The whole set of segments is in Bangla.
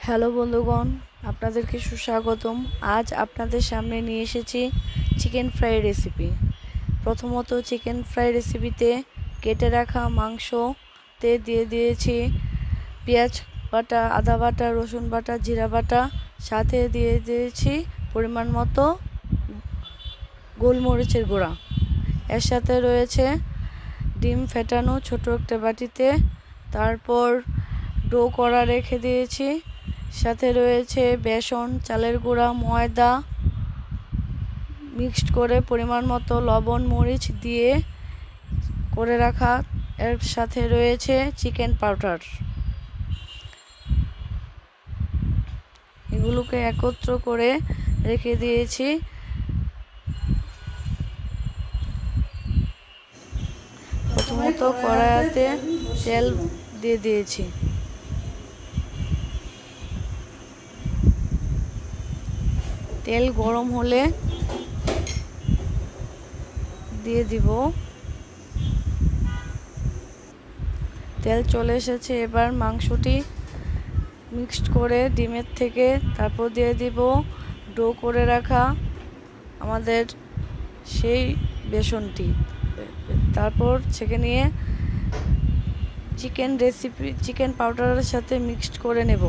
হ্যালো বন্ধুগণ, আপনাদেরকে সুস্বাগতম। আজ আপনাদের সামনে নিয়ে এসেছি চিকেন ফ্রাই রেসিপি। প্রথমত চিকেন ফ্রাই রেসিপিতে কেটে রাখা মাংসতে দিয়ে দিয়েছি পেঁয়াজ বাটা, আদা বাটা, রসুন বাটা, জিরা বাটা, সাথে দিয়ে দিয়েছি পরিমাণ মতো গোলমরিচের গুঁড়া। এর সাথে রয়েছে ডিম ফেটানো ছোট একটা বাটিতে। তারপর ডো করা রেখে দিয়েছি। সাথে রয়েছে বেসন, চালের গুঁড়া, ময়দা মিক্সড করে পরিমাণ মতো লবণ মরিচ দিয়ে করে রাখা। এর সাথে রয়েছে চিকেন পাউডার। এগুলোকে একত্র করে রেখে দিয়েছি। প্রথমত কড়াইতে তেল দিয়ে দিয়েছি। তেল গরম হলে দিয়ে দিব। তেল চলে এসেছে, এবার মাংসটি মিক্সড করে ডিমের থেকে তারপর দিয়ে দিব ডো করে রাখা আমাদের সেই বেসনটি। তারপর ছেঁকে নিয়ে চিকেন পাউডারের সাথে মিক্সড করে নেব।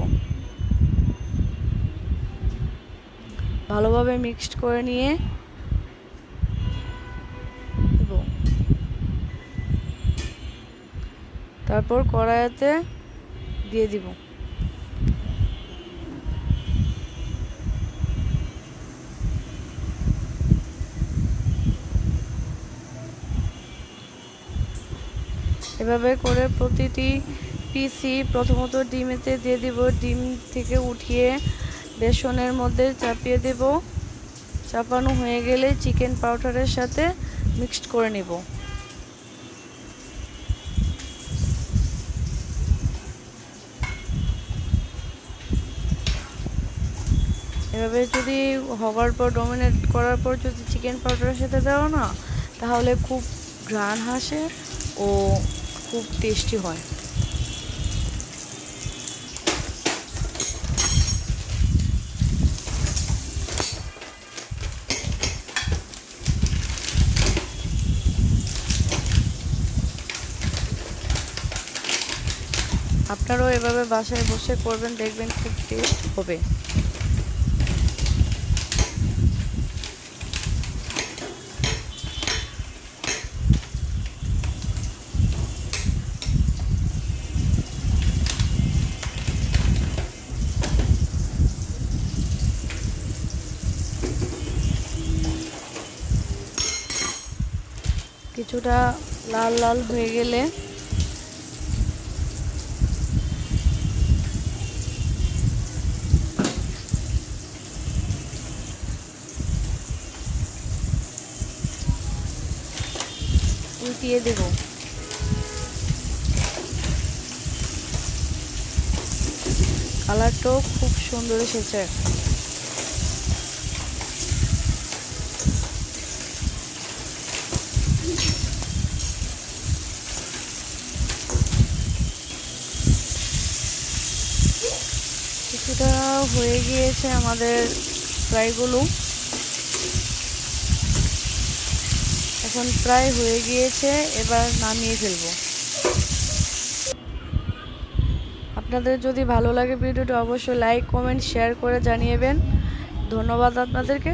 ভালোভাবে মিক্সড করে নিয়ে তারপর কড়াইতে দিয়ে দিব। এভাবে করে প্রতিটি পিসই প্রথমত ডিমেতে দিয়ে দিব। ডিম থেকে উঠিয়ে বেসনের মধ্যে চাপিয়ে দেব। চাপানো হয়ে গেলে চিকেন পাউডারের সাথে মিক্সড করে নেব। এভাবে যদি হওয়ার পর ডমিনেট করার পর যদি চিকেন পাউডারের সাথে দেওয়া না, তাহলে খুব ঘ্রাণ আসে ও খুব টেস্টি হয়। আপনারাও এভাবে বাসায় বসে করবেন, দেখবেন খুব টেস্ট হবে। কিছুটা লাল লাল হয়ে গেলে উল্টিয়ে দেব। কালারটাও খুব সুন্দর এসেছে। কিছুটা হয়ে গিয়েছে আমাদের ফ্রাইগুলো। এখন প্রায় হয়ে গিয়েছে, এবার নামিয়ে ফেলবো। আপনাদের যদি ভালো লাগে ভিডিওটা অবশ্যই লাইক, কমেন্ট, শেয়ার করে জানিয়েবেন। ধন্যবাদ আপনাদেরকে।